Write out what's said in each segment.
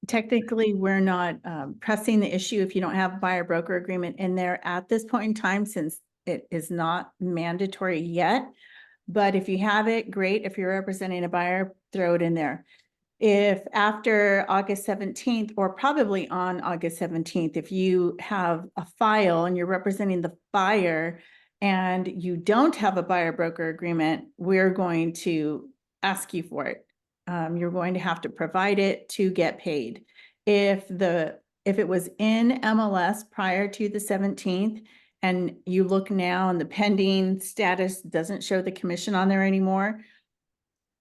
technically, we're not pressing the issue if you don't have buyer broker agreement in there at this point in time, since it is not mandatory yet. But if you have it, great. If you're representing a buyer, throw it in there. If after August 17th, or probably on August 17th, if you have a file and you're representing the buyer and you don't have a buyer broker agreement, we're going to ask you for it. You're going to have to provide it to get paid. If it was in MLS prior to the 17th, and you look now and the pending status doesn't show the commission on there anymore,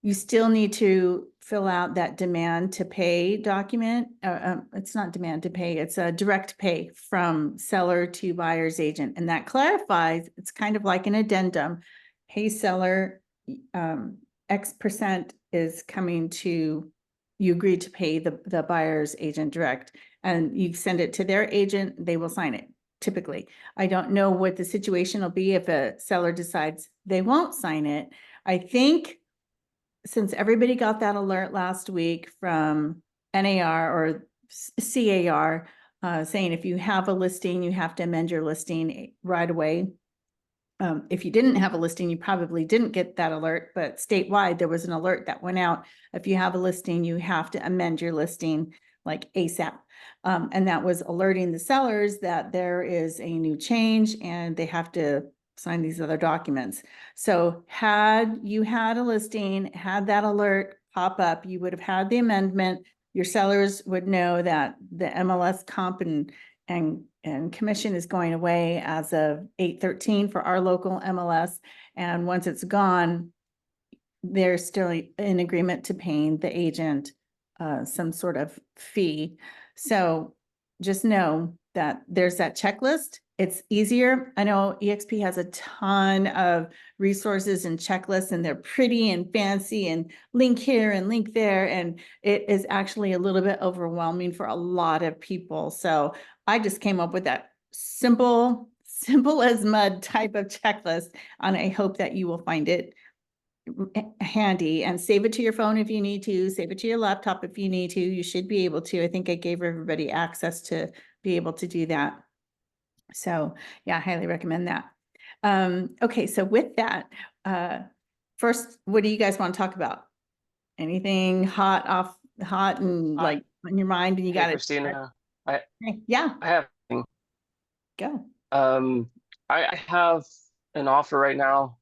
you still need to fill out that demand to pay document. It's not demand to pay, it's a direct pay from seller to buyer's agent. And that clarifies, it's kind of like an addendum. Hey, seller, X% is coming to, you agreed to pay the buyer's agent direct, and you send it to their agent, they will sign it. Typically, I don't know what the situation will be if a seller decides they won't sign it. I think since everybody got that alert last week from NAR or CAR, saying if you have a listing, you have to amend your listing right away. If you didn't have a listing, you probably didn't get that alert, but statewide, there was an alert that went out. If you have a listing, you have to amend your listing like ASAP. And that was alerting the sellers that there is a new change and they have to sign these other documents. So had you had a listing, had that alert pop up, you would have had the amendment. Your sellers would know that the MLS comp and commission is going away as of 8/13 for our local MLS. And once it's gone, they're still in agreement to paying the agent some sort of fee. So just know that there's that checklist. It's easier. I know EXP has a ton of resources and checklists, and they're pretty and fancy and link here and link there. And it is actually a little bit overwhelming for a lot of people. So I just came up with that simple as mud type of checklist. And I hope that you will find it handy, and save it to your phone if you need to, save it to your laptop if you need to. You should be able to. I think I gave everybody access to be able to do that. So yeah, I highly recommend that. Okay, so with that, first, what do you guys want to talk about? Anything hot and like on your mind, and you got it? Christina, Yeah, I have go. I have an offer right now.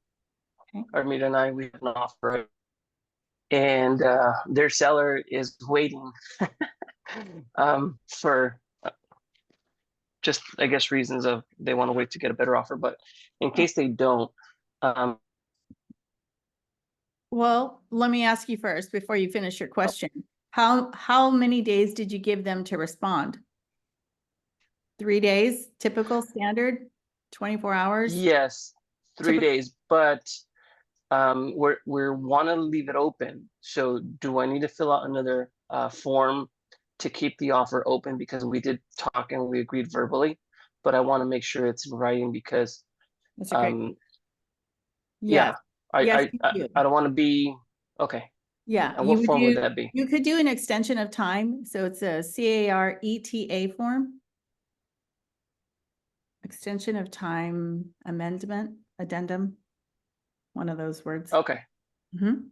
Okay. Armida and I, we have an offer, and their seller is waiting for just, I guess, reasons of they want to wait to get a better offer. But in case they don't, well, let me ask you first before you finish your question. How many days did you give them to respond? 3 days, typical standard, 24 hours? yes, 3 Typical. days, but we want to leave it open. So do I need to fill out another form to keep the offer open? Because we did talk and we agreed verbally, but I want to make sure it's in writing because That's a great. yeah, Yes, I don't want to be okay. yeah, And you what would form would do, that be? you could do an extension of time. So it's a CARETA form. Extension of time amendment, addendum, one of those words. Okay. Mhm.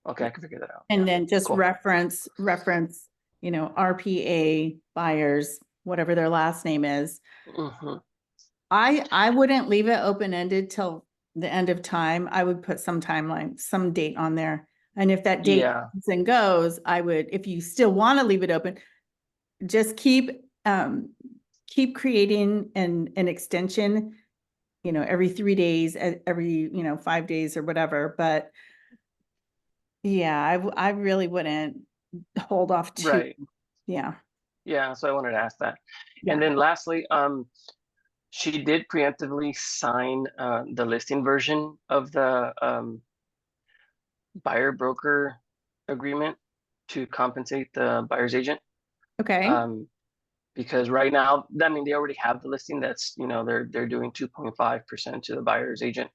Okay, I can figure that out. And then just Cool. reference, RPA buyers, whatever their last name is. Mhm. I wouldn't leave it open-ended till the end of time. I would put some timeline, some date on there. And if that date Yeah. comes and goes, I would, if you still want to leave it open, just keep creating an extension, every 3 days, every, 5 days or whatever. But yeah, I really wouldn't hold off too. Right. Yeah. Yeah, so I wanted to ask that. Yeah. And then lastly, she did preemptively sign the listing version of the buyer broker agreement to compensate the buyer's agent. Okay. Because right now, I mean, they already have the listing that's, they're doing 2.5% to the buyer's agent,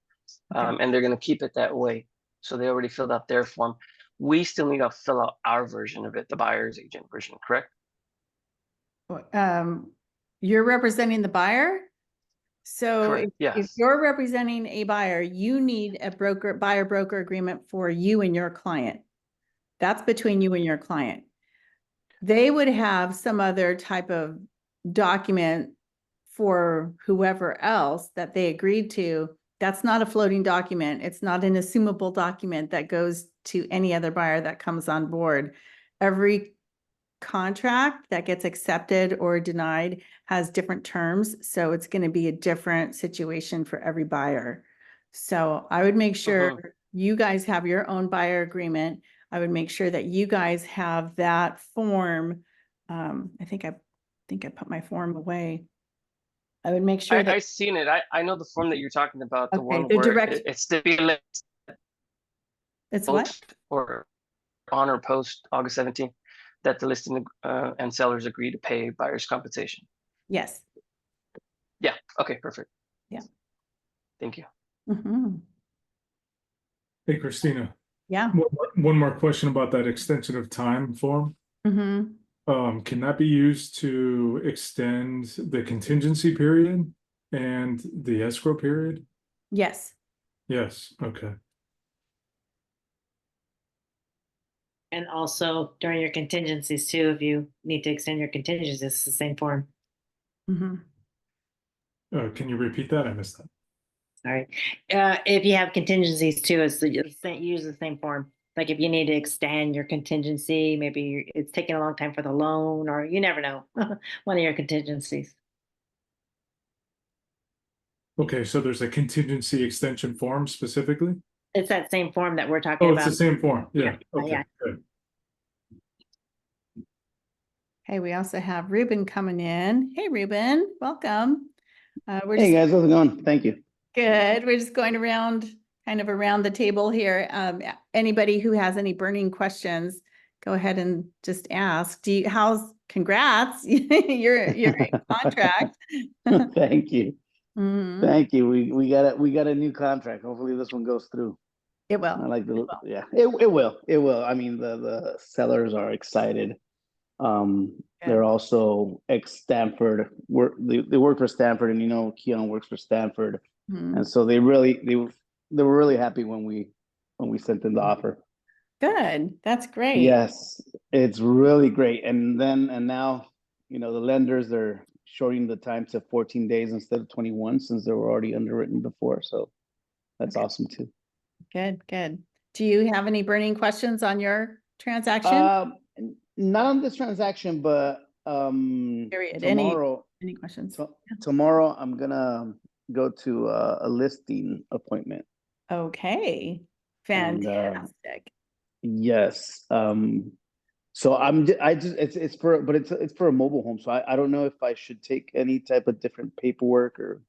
Okay. and they're going to keep it that way. So they already filled out their form. we still need to fill out our version of it, the buyer's agent version, correct? You're representing the buyer? So Correct, if yes. you're representing a buyer, you need a buyer broker agreement for you and your client. That's between you and your client. They would have some other type of document for whoever else that they agreed to. That's not a floating document. It's not an assumable document that goes to any other buyer that comes on board. Every contract that gets accepted or denied has different terms. So it's going to be a different situation for every buyer. So I would make sure you guys have your own buyer agreement. I would make sure that you guys have that form. I think I put my form away. I would make sure that, I've seen it. I know the form that you're talking about, the okay, one the where direct, it stipulates it's what? post or on or post August 17th that the listing and sellers agree to pay buyer's compensation. Yes. Yeah, okay, perfect. Yeah. Thank you. Mhm. Hey, Christina, Yeah. one more question about that extension of time form. Mhm. Can that be used to extend the contingency period and the escrow period? Yes. Yes, okay. And also during your contingencies too, if you need to extend your contingencies, it's the same form. Mhm. Can you repeat that? I missed that. Sorry. If you have contingencies too, it's use the same form. Like if you need to extend your contingency, maybe it's taking a long time for the loan, or you never know, one of your contingencies. Okay, so there's a contingency extension form specifically? It's that same form that we're talking Oh, it's about. the same form. Yeah, Yeah, okay, yeah. good. Hey, we also have Ruben coming in. Hey, Ruben, welcome. We're Hey just guys, how's it going? Thank you. good. We're just going around, kind of around the table here. Anybody who has any burning questions, go ahead and just ask. Congrats, you're in contract. Thank you. Mhm. Thank you. We got a new contract. Hopefully this one goes through. It I will. like the will. yeah. It will. It will. I mean the sellers are excited. They're Good. also ex-Stanford. They work for Stanford, and you know Keon works for Stanford, Mhm. and so they were really happy when we sent them the offer. Good. That's great. Yes, it's really great. And now, you know, the lenders, they're shorting the time to 14 days instead of 21 since they were already underwritten before. So that's Okay. awesome too. Good, good. Do you have any burning questions on your transaction? Not on this transaction, but Period. tomorrow, Any questions? tomorrow I'm gonna go to a listing appointment. Okay. And Fantastic. yes, so I just it's for but it's for a mobile home. So I don't know if I should take any type of different paperwork or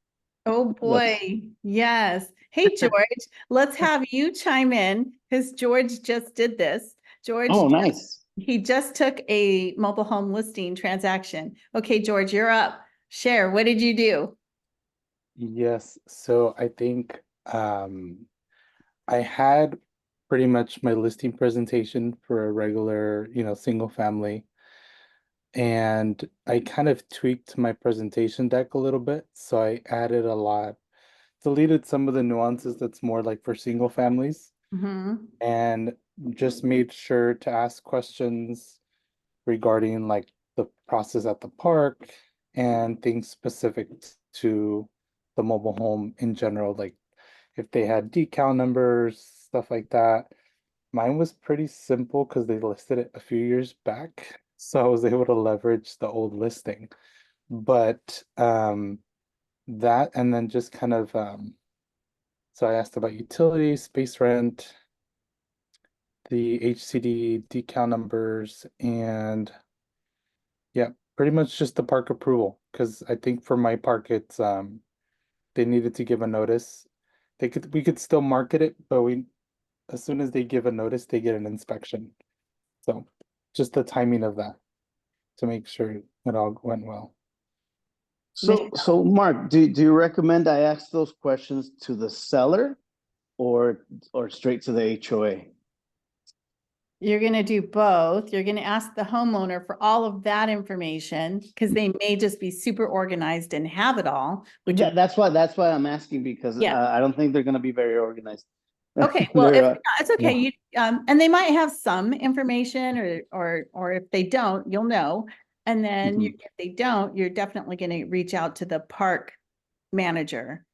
Oh that's boy, yes. Hey, George, let's have you chime in because George just did this. oh nice. He just took a mobile home listing transaction. Okay, George, you're up. Share, what did you do? Yes, so I think I had pretty much my listing presentation for a regular, single family, and I kind of tweaked my presentation deck a little bit. So I added a lot, deleted some of the nuances that's more like for single families, Mhm. and just made sure to ask questions regarding like the process at the park and things specific to the mobile home in general, like if they had decal numbers, stuff like that. Mine was pretty simple because they listed it a few years back, so I was able to leverage the old listing. But that and then just kind of so I asked about utilities, space rent, the HCD decal numbers, and yeah, pretty much just the park approval. Because I think for my park, it's they needed to give a notice. We could still market it, but as soon as they give a notice, they get an inspection. So just the timing of that to make sure it all went well. So Mark, do you recommend I ask those questions to the seller or straight to the HOA? You're gonna do both. You're gonna ask the homeowner for all of that information, because they may just be super organized and have it all, which Yeah, that's why I'm asking, because Yeah. I don't think they're gonna be very organized. okay, well, if They're, not, it's okay. You, and they might have some information, or if they don't, you'll know. And then if they don't, you're definitely gonna reach out to the park manager.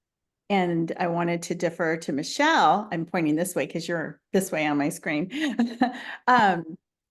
And I wanted to defer to Michelle. I'm pointing this way because you're this way on my screen.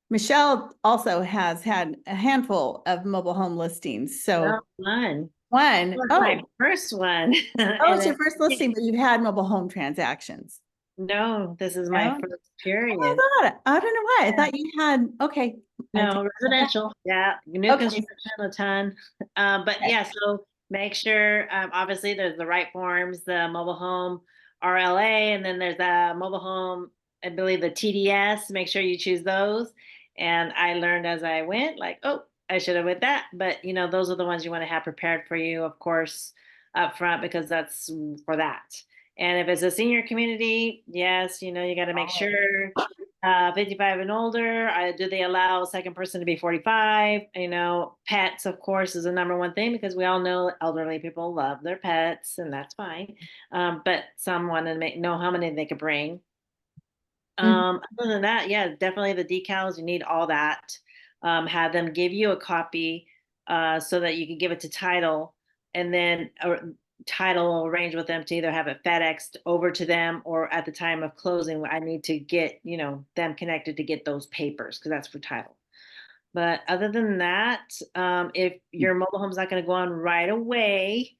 Michelle also has had a handful of mobile home listings. So One. one, Was oh, my first one. oh, And it's your then- first listing, but you've had mobile home transactions. No, this is my No? first Oh period. my God, I don't know why. I thought you had, okay. I No, take- residential, yeah, new Okay. construction a ton. But Okay. yeah, so make sure, obviously there's the right forms, the mobile home RLA, and then there's a mobile home, I believe the TDS, make sure you choose those. And I learned as I went, like, oh, I should have with that, but you know, those are the ones you want to have prepared for you, of course, up front, because that's for that. And if it's a senior community, yes, you know, you got to make sure 55 and older. Do they allow a second person to be 45? You know, pets, of course, is the number one thing, because we all know elderly people love their pets, and that's fine. But some want to know how many they could bring. Other than that, yeah, definitely the decals. You need all that. Have them give you a copy so that you can give it to title, and then title will arrange with them to either have it FedExed over to them, or at the time of closing, I need to get, you know, them connected to get those papers, because that's for title. But other than that, if your mobile home's not going to go on right away,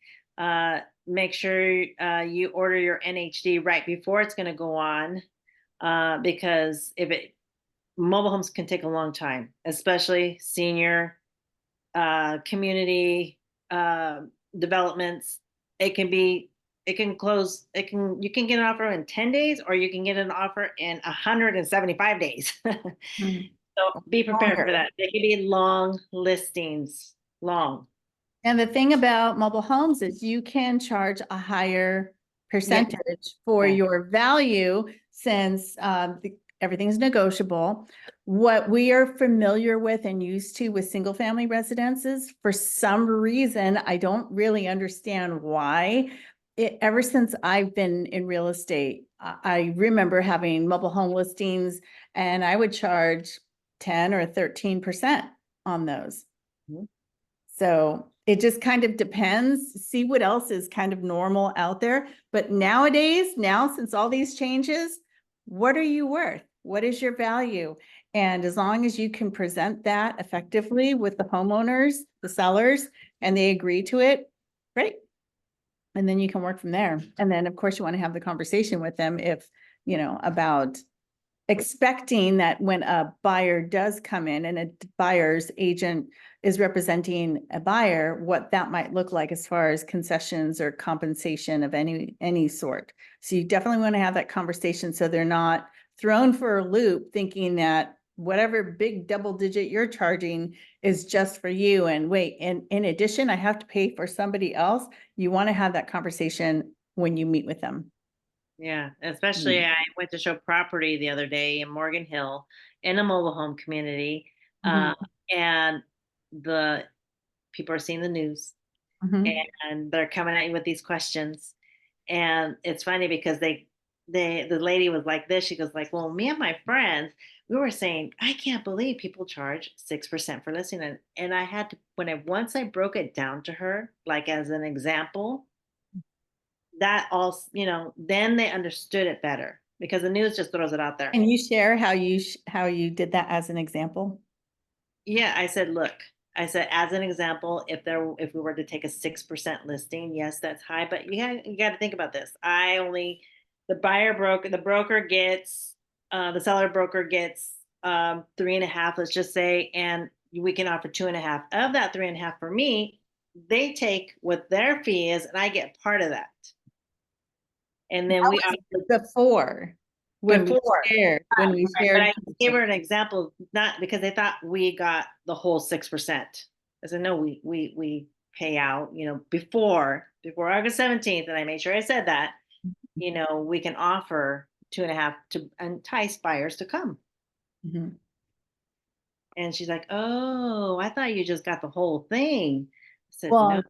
make sure you order your NHD right before it's going to go on, because mobile homes can take a long time, especially senior community developments. It can close, you can get an offer in 10 days, or you can get an offer in 175 days. Mhm. So be prepared Longer. for that. They can be long listings, long. And the thing about mobile homes is you can charge a higher percentage for Yeah. your value, since everything's negotiable. What we are familiar with and used to with single family residences, for some reason, I don't really understand why. Ever since I've been in real estate, I remember having mobile home listings, and I would charge 10 or 13% on those. Mhm. So it just kind of depends. See what else is kind of normal out there. But nowadays, since all these changes, what are you worth? What is your value? And as long as you can present that effectively with the homeowners, the sellers, and they agree to it, great. And then you can work from there. And then, of course, you want to have the conversation with them if, about expecting that when a buyer does come in and a buyer's agent is representing a buyer, what that might look like as far as concessions or compensation of any sort. So you definitely want to have that conversation, so they're not thrown for a loop thinking that whatever big double digit you're charging is just for you. And wait, in addition, I have to pay for somebody else. You want to have that conversation when you meet with them. Yeah, especially I went to show property the other day in Morgan Hill in a mobile home community, and the people are seeing the news, Mhm. and they're coming at you with these questions. And it's funny because the lady was like this. She goes like, "Well, me and my friends, we were saying, I can't believe people charge 6% for listing it." And I had to, once I broke it down to her, like as an example, that all, then they understood it better, because the news just throws it out there. Can you share how you did that as an example? Yeah, I said, look, I said, as an example, if we were to take a 6% listing, yes, that's high, but you got to think about this. The broker gets, the seller broker gets 3.5, let's just say, and we can offer 2.5. Of that 3.5 for me, they take what their fee is, and I get part of that. And then we Before, when we Before. shared, Right, but I gave her an example, not because they thought we got the whole 6%. I said, no, we pay out, before August 17th, and I made sure I said that, we can offer 2.5 to entice buyers to come. Mhm. And she's like, "Oh, I thought you just got the whole thing." I said, Well, "No."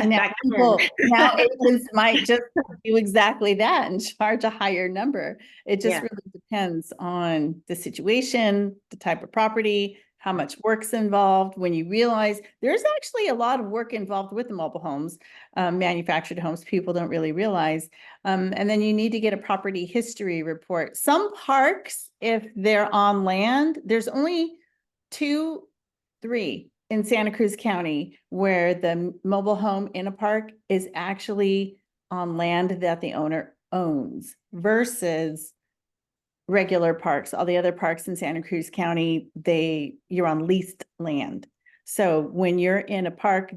And now Back then. now agents might just do exactly that and charge a higher number. It just Yeah. really depends on the situation, the type of property, how much work's involved. When you realize there's actually a lot of work involved with the mobile homes, manufactured homes, people don't really realize. And then you need to get a property history report. Some parks, if they're on land, there's only 2, 3 in Santa Cruz County where the mobile home in a park is actually on land that the owner owns versus regular parks. All the other parks in Santa Cruz County, you're on leased land. So when you're in a park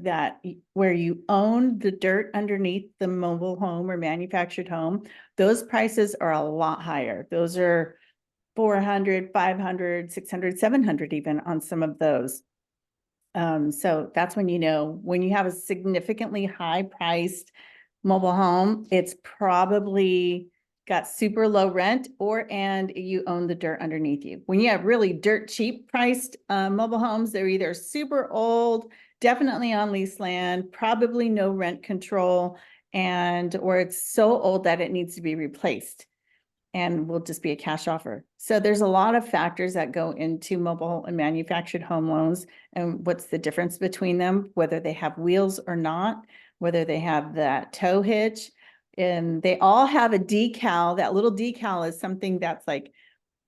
where you own the dirt underneath the mobile home or manufactured home, those prices are a lot higher. Those are 400, 500, 600, 700 even on some of those. So that's when you know, when you have a significantly high priced mobile home, it's probably got super low rent and you own the dirt underneath you. When you have really dirt cheap priced mobile homes, they're either super old, definitely on lease land, probably no rent control, or it's so old that it needs to be replaced and will just be a cash offer. So there's a lot of factors that go into mobile and manufactured home loans and what's the difference between them, whether they have wheels or not, whether they have that tow hitch. And they all have a decal. That little decal is something that's like,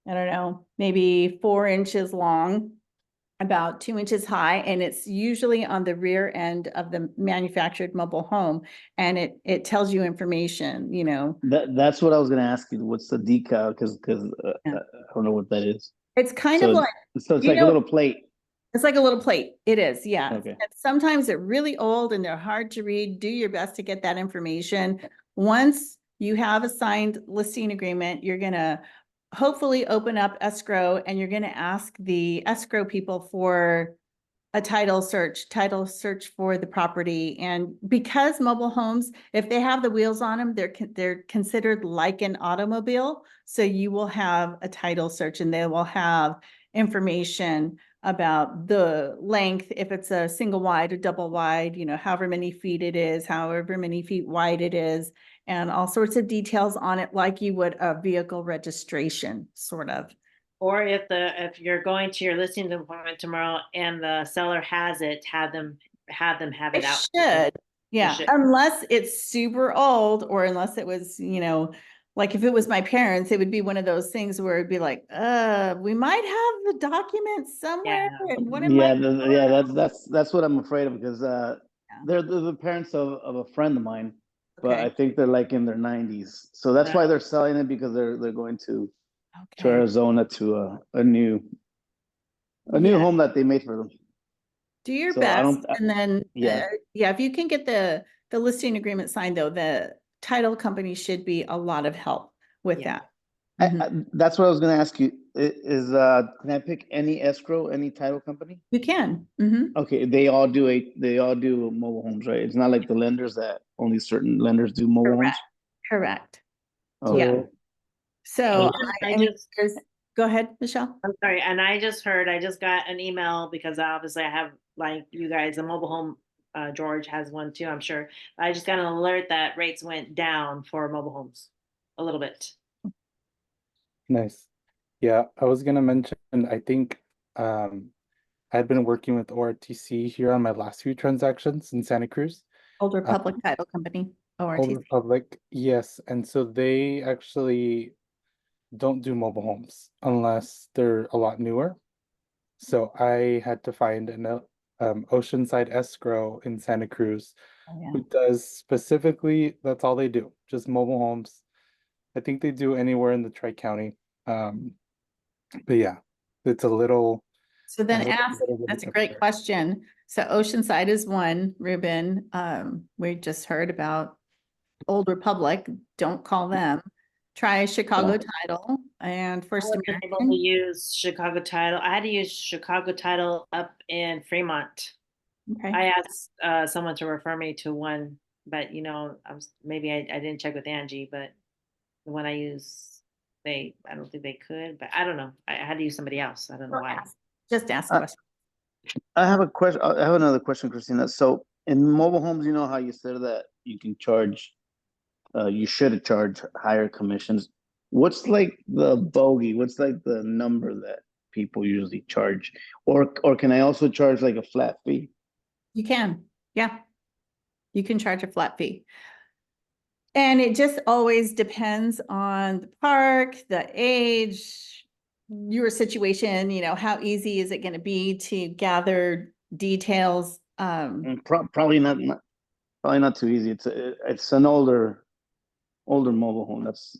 I don't know, maybe 4 inches long, about 2 inches high, and it's usually on the rear end of the manufactured mobile home. And it tells you information, you know. That's what I was gonna ask you. What's the decal? Because Yeah. I don't know what that is. It's kind So of like, so it's you like a know, little plate. it's like a little plate. It is, yeah. Okay. And sometimes they're really old and they're hard to read. Do your best to get that information. Once you have a signed listing agreement, you're gonna hopefully open up escrow and you're gonna ask the escrow people for a title search for the property. And because mobile homes, if they have the wheels on them, they're considered like an automobile. So you will have a title search and they will have information about the length, if it's a single wide, a double wide, you know, however many feet it is, however many feet wide it is, and all sorts of details on it, like you would a vehicle registration, sort of. Or if you're going to your listing appointment tomorrow and the seller has it, have them have It it out. should, yeah, should. unless it's super old or unless it was, you know, like if it was my parents, it would be one of those things where it'd be like, we might have the document somewhere. Yeah. And what it Yeah, might. yeah, that's what I'm afraid of because they're the parents of a friend of mine, but I Okay, think they're like in their 90s. So that's why they're selling it because they're going to okay. Arizona to a new Yeah, home that they made for them. do your So I best. don't And then, yeah. yeah, if you can get the listing agreement signed though, the title company should be a lot of help with Yeah. that. Mhm. That's what I was going to ask you. Is can I pick any escrow, any title company? You can. Mhm. Okay, they all do mobile homes, right? It's not like the lenders that only certain lenders do mobile homes. Correct. Oh, Yeah. okay. So I I mean, just go ahead, Michelle. I'm sorry, and I just got an email because obviously I have, like you guys, a mobile home. George has one too, I'm sure. I just got an alert that rates went down for mobile homes a little bit. Nice. Yeah, I was gonna mention, I think I'd been working with ORTC here on my last few transactions in Santa Cruz. Old Republic Title Company, Old ORTC. Republic, yes. And so they actually don't do mobile homes unless they're a lot newer. So I had to find an Oceanside Escrow in Santa Cruz Oh, yeah. who does specifically, that's all they do, just mobile homes. I think they do anywhere in the Tri-County. But yeah, it's a little So then little ask, bit that's a different great there. question. So Oceanside is one, Ruben. We just heard about Old Republic. Don't call them. Try Chicago Title and I First wasn't able to American. use Chicago Title. I had to use Chicago Title up in Fremont. Okay. I asked someone to refer me to one, but maybe I didn't check with Angie, but the one I use, I don't think they could, but I don't know. I had to use somebody else. I don't know why. Just ask Uh, questions. I have a question. I have another question, Christina. So in mobile homes, you know how you said that you can charge, you should charge higher commissions. What's like the bogey? What's like the number that people usually charge? Or can I also charge like a flat fee? You can, yeah. You can charge a flat fee. And it just always depends on the park, the age, your situation, you know, how easy is it going to be to gather details? Probably not too easy. It's an older mobile home. That's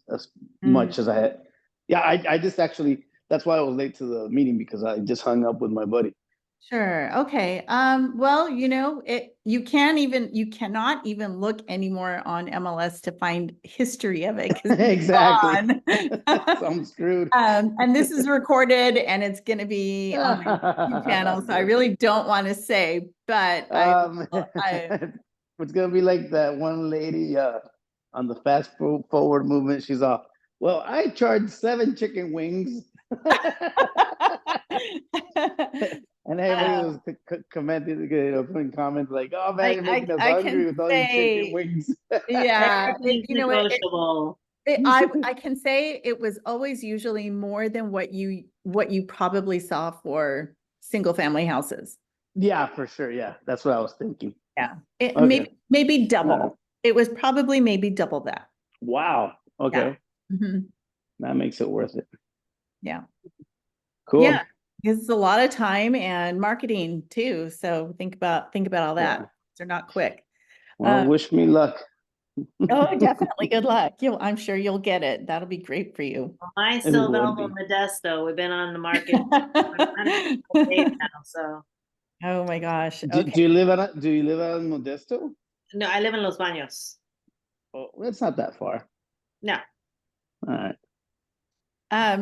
much as I had. Yeah, I just actually, that's why I was late to the meeting, because I just hung up with my buddy. Sure. Okay. Well, you know, you cannot even look anymore on MLS to find history of it. 'Cause it's Exactly. gone. So I'm screwed. And this is recorded and it's going to be on my YouTube channel. So I really don't want to say, but It's gonna be like that one lady on the fast forward movement. She's off. Well, I charged 7 chicken wings. And everybody was commenting, you know, putting comments like, "Oh man, you're making us I hungry can with all your chicken say, wings." yeah, Everything's you know, negotiable. I can say it was always usually more than what you probably saw for single family houses. Yeah, for sure. Yeah, that's what I was thinking. Yeah, Okay. maybe double. Alright. It was probably maybe double that. Wow. Okay, Mhm. that makes it worth it. Yeah. Cool. Yeah, it's a lot of time and marketing too. So think about all that. Yeah. They're not quick. Well, wish me luck. Oh, definitely. Good luck. I'm sure you'll get it. That'll be great for you. Mine's It still would available be. in Modesto. We've been on the market for 100 days now, so. Oh my gosh. Do Okay. you live out in Modesto? No, I live in Los Baños. Oh, it's not that far. No. All right.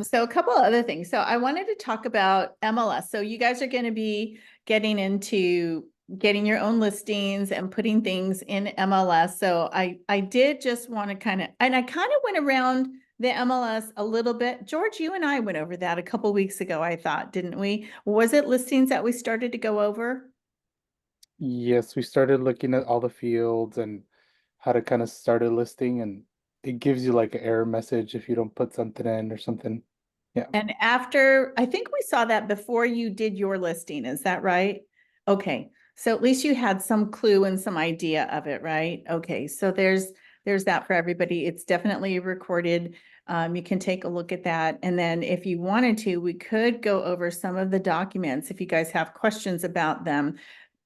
So a couple of other things. So I wanted to talk about MLS. So you guys are going to be getting into getting your own listings and putting things in MLS. So I did just want to kind of went around the MLS a little bit. George, you and I went over that a couple weeks ago, I thought, didn't we? Was it listings that we started to go over? Yes, we started looking at all the fields and how to kind of start a listing, and it gives you like an error message if you don't put something in or something. Yeah. And after, I think we saw that before you did your listing, is that right? Okay, so at least you had some clue and some idea of it, right? Okay, so there's that for everybody. It's definitely recorded. You can take a look at that. And then if you wanted to, we could go over some of the documents if you guys have questions about them.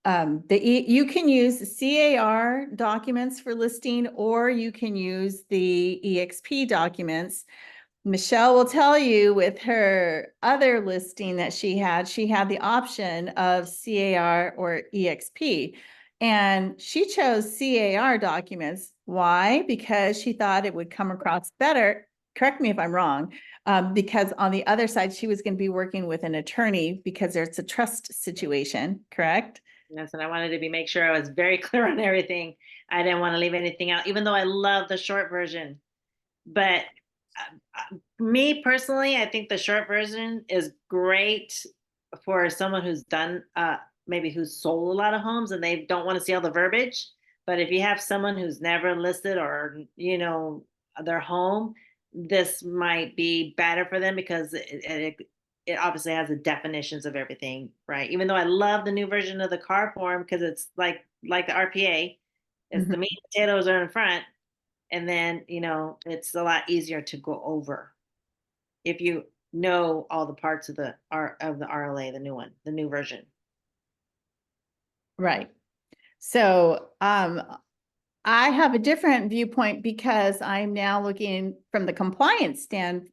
You can use CAR documents for listing, or you can use the EXP documents. Michelle will tell you with her other listing that she had the option of CAR or EXP. And she chose CAR documents. Why? Because she thought it would come across better. Correct me if I'm wrong, because on the other side, she was going to be working with an attorney because there's a trust situation, correct? Yes, and I wanted to make sure I was very clear on everything. I didn't want to leave anything out, even though I love the short version. But me personally, I think the short version is great for someone who's done, maybe who's sold a lot of homes and they don't want to see all the verbiage. But if you have someone who's never listed or, you know, their home, this might be better for them because it obviously has the definitions of everything, right? Even though I love the new version of the car form because it's like the RPA, it's the meat and potatoes are in front, and then you know it's a lot easier to go over if you know all the parts of the RLA, the new one, the new version. Right. So I have a different viewpoint because I'm now looking from the compliance stance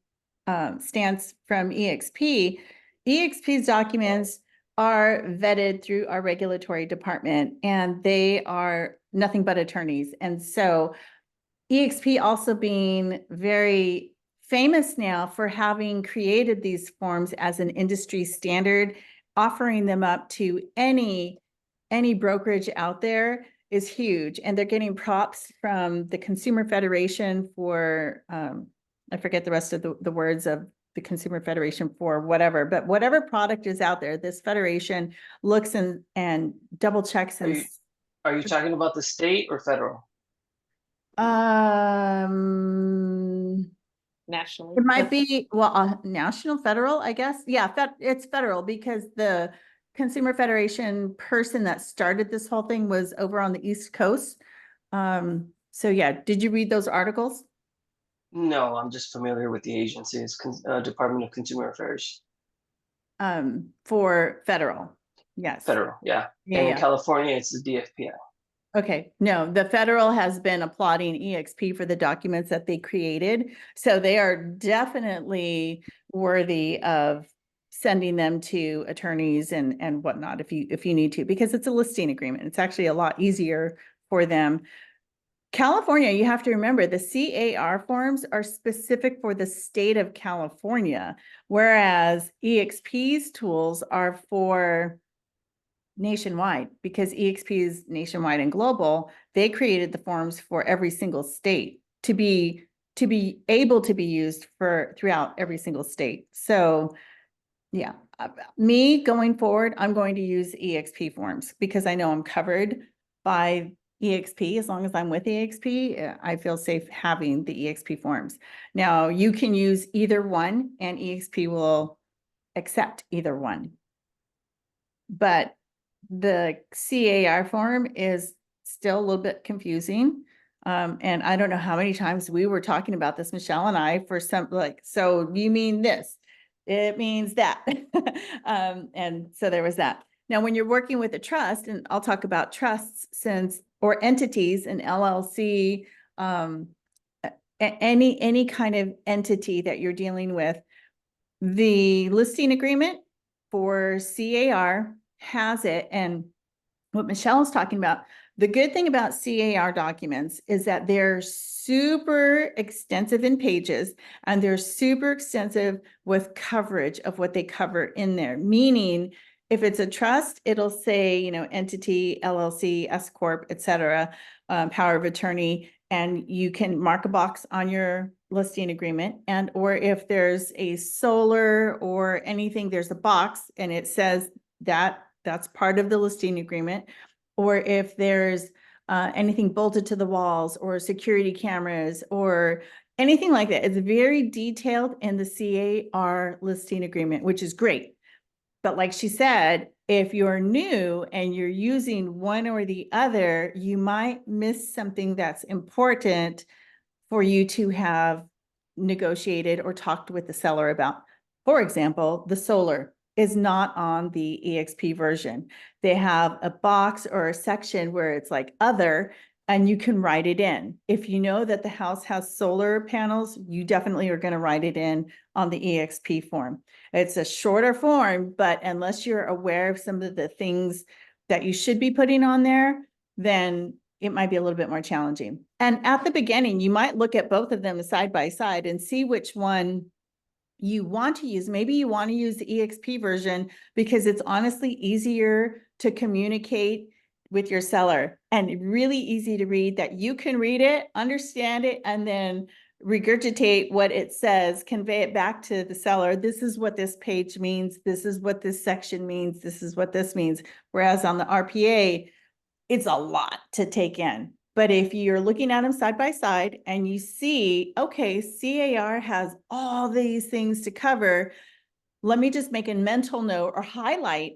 from EXP. EXP's documents are vetted through our regulatory department, and they are nothing but attorneys. And so EXP also being very famous now for having created these forms as an industry standard, offering them up to any brokerage out there is huge. And they're getting props from the Consumer Federation for I forget the rest of the words of the Consumer Federation for whatever, but whatever product is out there, this federation looks and double checks and Are you talking about the state or federal? Nationally. It might be, well, national, federal, I guess. Yeah, it's federal because the Consumer Federation person that started this whole thing was over on the East Coast. So yeah, did you read those articles? No, I'm just familiar with the agency's Department of Consumer Affairs. For federal, yes. Federal, yeah. Yeah, And in yeah. California, it's the DFPI. Okay, no, the federal has been applauding EXP for the documents that they created. So they are definitely worthy of sending them to attorneys and whatnot if you need to, because it's a listing agreement. It's actually a lot easier for them. California, you have to remember the CAR forms are specific for the state of California, whereas EXP's tools are for nationwide, because EXP is nationwide and global. They created the forms for every single state to be able to be used for throughout every single state. So yeah, me going forward, I'm going to use EXP forms because I know I'm covered by EXP. As long as I'm with EXP, I feel safe having the EXP forms. Now you can use either one and EXP will accept either one. But the CAR form is still a little bit confusing. And I don't know how many times we were talking about this, Michelle and I, for some, like, so you mean this, it means that. And so there was that. Now, when you're working with a trust, and I'll talk about trusts or entities, an LLC, any kind of entity that you're dealing with, the listing agreement for CAR has it. And what Michelle is talking about, the good thing about CAR documents is that they're super extensive in pages and they're super extensive with coverage of what they cover in there. Meaning, if it's a trust, it'll say, entity, LLC, S Corp, et cetera, power of attorney, and you can mark a box on your listing agreement. And, or if there's a solar or anything, there's a box and it says that that's part of the listing agreement. Or if there's anything bolted to the walls or security cameras or anything like that, it's very detailed in the CAR listing agreement, which is great. But like she said, if you're new and you're using one or the other, you might miss something that's important for you to have negotiated or talked with the seller about. For example, the solar is not on the EXP version. They have a box or a section where it's like other, and you can write it in. If you know that the house has solar panels, you definitely are going to write it in on the EXP form. It's a shorter form, but unless you're aware of some of the things that you should be putting on there, then it might be a little bit more challenging. And at the beginning, you might look at both of them side by side and see which one you want to use. Maybe you want to use the EXP version because it's honestly easier to communicate with your seller and really easy to read, that you can read it, understand it, and then regurgitate what it says, convey it back to the seller. This is what this page means. This is what this section means. This is what this means. Whereas on the RPA, it's a lot to take in. But if you're looking at them side by side and you see, okay, CAR has all these things to cover, let me just make a mental note or highlight,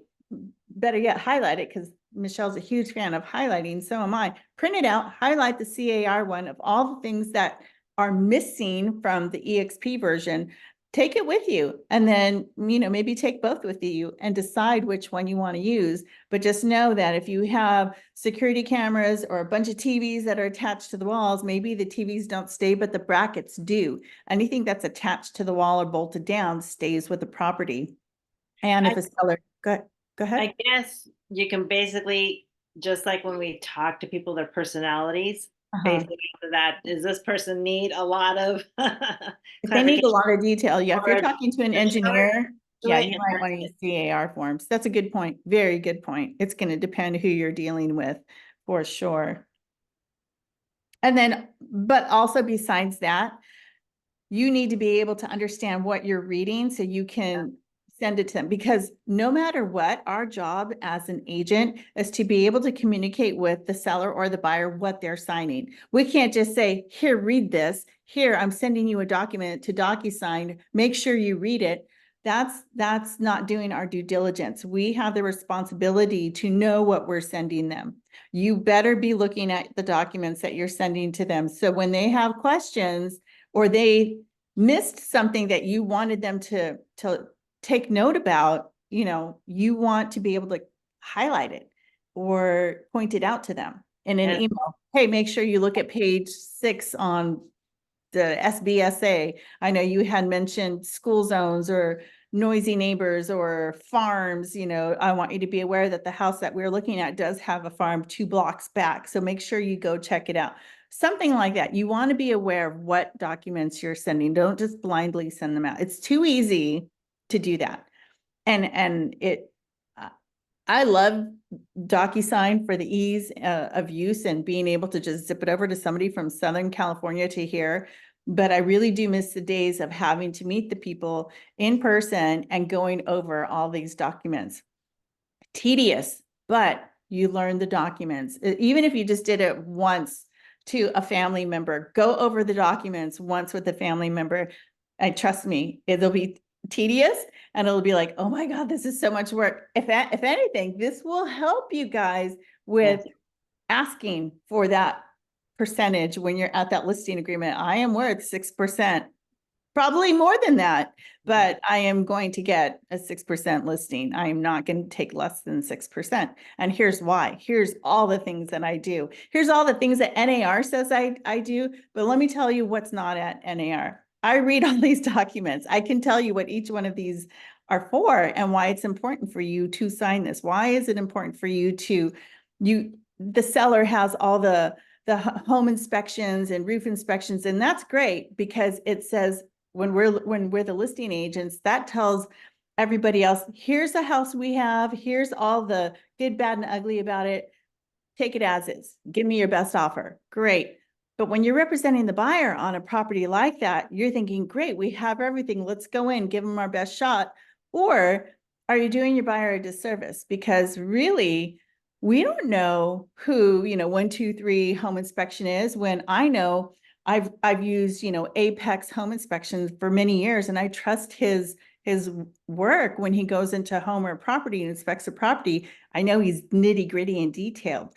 better yet, highlight it, because Michelle's a huge fan of highlighting, so am I. Print it out, highlight the CAR one of all the things that are missing from the EXP version. Take it with you, and then, maybe take both with you and decide which one you want to use. But just know that if you have security cameras or a bunch of TVs that are attached to the walls, maybe the TVs don't stay, but the brackets do. Anything that's attached to the wall or bolted down stays with the property. And if a seller, go ahead. I guess you can basically, just like when we talk to people, their personalities, basically after that, does this person need a lot of If they need a lot of detail, yeah, if you're Or talking to an a engineer, yeah, short you might want to use CAR forms. That's a good point. Very good point. It's going to depend who you're dealing with for sure. And then, but also besides that, you need to be able to understand what you're reading so you can send it to them, because no matter what, our job as an agent is to be able to communicate with the seller or the buyer what they're signing. We can't just say, here, read this. Here, I'm sending you a document to DocuSign. Make sure you read it. That's not doing our due diligence. We have the responsibility to know what we're sending them. You better be looking at the documents that you're sending to them. So when they have questions or they missed something that you wanted them to take note about, you want to be able to highlight it or point it out to them in an And- email. Hey, make sure you look at page 6 on the SBSA. I know you had mentioned school zones or noisy neighbors or farms. I want you to be aware that the house that we're looking at does have a farm 2 blocks back. So make sure you go check it out. Something like that. You want to be aware of what documents you're sending. Don't just blindly send them out. It's too easy to do that. And I love DocuSign for the ease of use and being able to just zip it over to somebody from Southern California to here. But I really do miss the days of having to meet the people in person and going over all these documents. Tedious, but you learn the documents. Even if you just did it once to a family member, go over the documents once with a family member. And trust me, it'll be tedious and it'll be like, oh my God, this is so much work. If anything, this will help you guys with asking for that percentage when you're at that listing agreement. I am worth 6%, probably more than that, but I am going to get a 6% listing. I am not going to take less than 6%. And here's why. Here's all the things that I do. Here's all the things that NAR says I do, but let me tell you what's not at NAR. I read all these documents. I can tell you what each one of these are for and why it's important for you to sign this. Why is it important for you the seller has all the home inspections and roof inspections, and that's great because it says when we're the listing agents, that tells everybody else, here's the house we have, here's all the good, bad, and ugly about it. Take it as is. Give me your best offer. Great. But when you're representing the buyer on a property like that, you're thinking, great, we have everything. Let's go in, give them our best shot. Or are you doing your buyer a disservice? Because really, we don't know who, 123 home inspection is, when I know I've used, Apex home inspections for many years, and I trust his work when he goes into home or property and inspects a property. I know he's nitty gritty and detailed.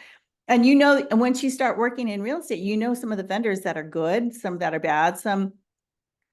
And and once you start working in real estate, some of the vendors that are good, some that are bad,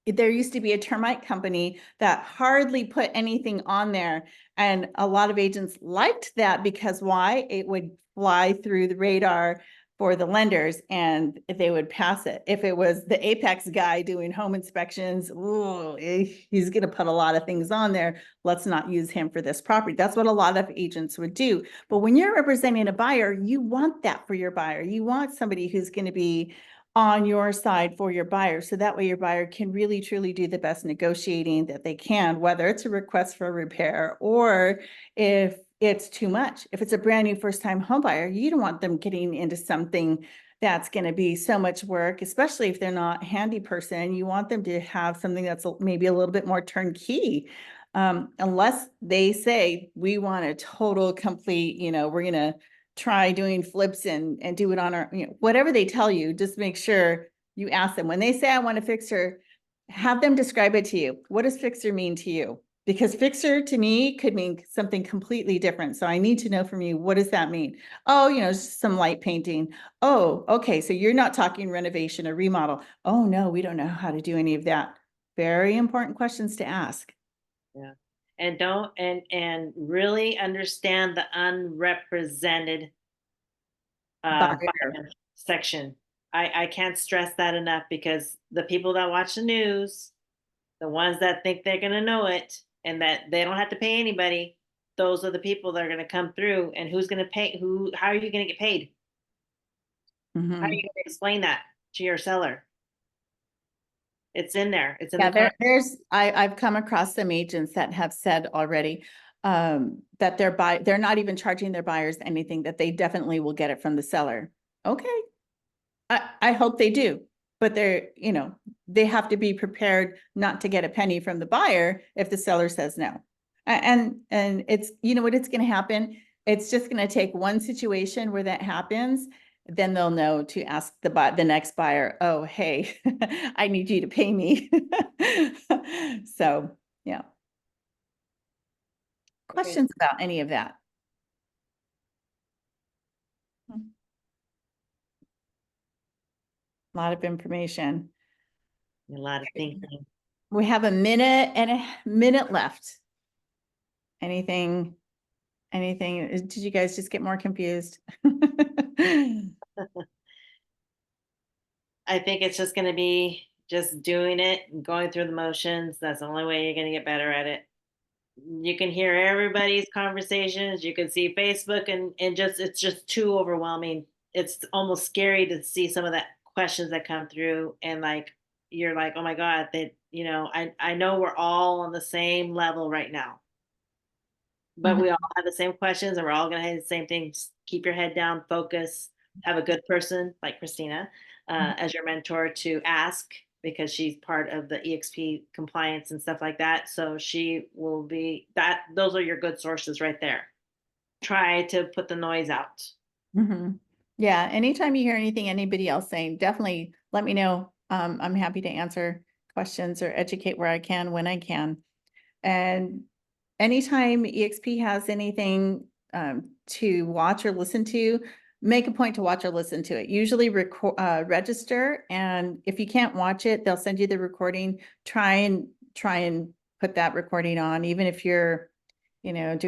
there used to be a termite company that hardly put anything on there. And a lot of agents liked that because why? It would fly through the radar for the lenders and they would pass it. If it was the Apex guy doing home inspections, he's going to put a lot of things on there. Let's not use him for this property. That's what a lot of agents would do. But when you're representing a buyer, you want that for your buyer. You want somebody who's going to be on your side for your buyer. So that way your buyer can really, truly do the best negotiating that they can, whether it's a request for repair or if it's too much. If it's a brand new first-time home buyer, you don't want them getting into something that's going to be so much work, especially if they're not a handy person. You want them to have something that's maybe a little bit more turnkey. Unless they say, we want a total complete, we're going to try doing flips and do it on our, whatever they tell you, just make sure you ask them. When they say, I want a fixer, have them describe it to you. What does fixer mean to you? Because fixer to me could mean something completely different. So I need to know from you, what does that mean? Oh, just some light painting. Oh, okay. So you're not talking renovation or remodel. Oh no, we don't know how to do any of that. Very important questions to ask. Yeah. And don't, and really understand the unrepresented Buyer. buyer section. I can't stress that enough because the people that watch the news, the ones that think they're going to know it and that they don't have to pay anybody, those are the people that are going to come through. And who's going to pay? How are you going to get paid? How are you going to explain that to your seller? It's in there. It's in the contract. I've come across some agents that have said already that they're not even charging their buyers anything, that they definitely will get it from the seller. Okay. I hope they do, but they're, they have to be prepared not to get a penny from the buyer if the seller says no. And it's, you know what, it's gonna happen. It's just gonna take one situation where that happens, then they'll know to ask the next buyer, oh, hey, I need you to pay me. So, yeah. Questions about any of that? A lot of information. A lot of thinking. We have a minute left. Anything, did you guys just get more confused? I think it's just gonna be just doing it and going through the motions. That's the only way you're gonna get better at it. You can hear everybody's conversations. You can see Facebook and just, it's just too overwhelming. It's almost scary to see some of the questions that come through and like, you're like, oh my God, that, I know we're all on the same level right now. But we all have the same questions and we're all gonna have the same things. Keep your head down, focus, have a good person like Christina as your mentor to ask, because she's part of the EXP compliance and stuff like that. So she will be that, those are your good sources right there. Try to put the noise out. Mhm. Yeah, anytime you hear anything anybody else saying, definitely let me know. I'm happy to answer questions or educate where I can, when I can. And anytime EXP has anything to watch or listen to, make a point to watch or listen to it. Usually register, and if you can't watch it, they'll send you the recording. Try and put that recording on, even if you're, doing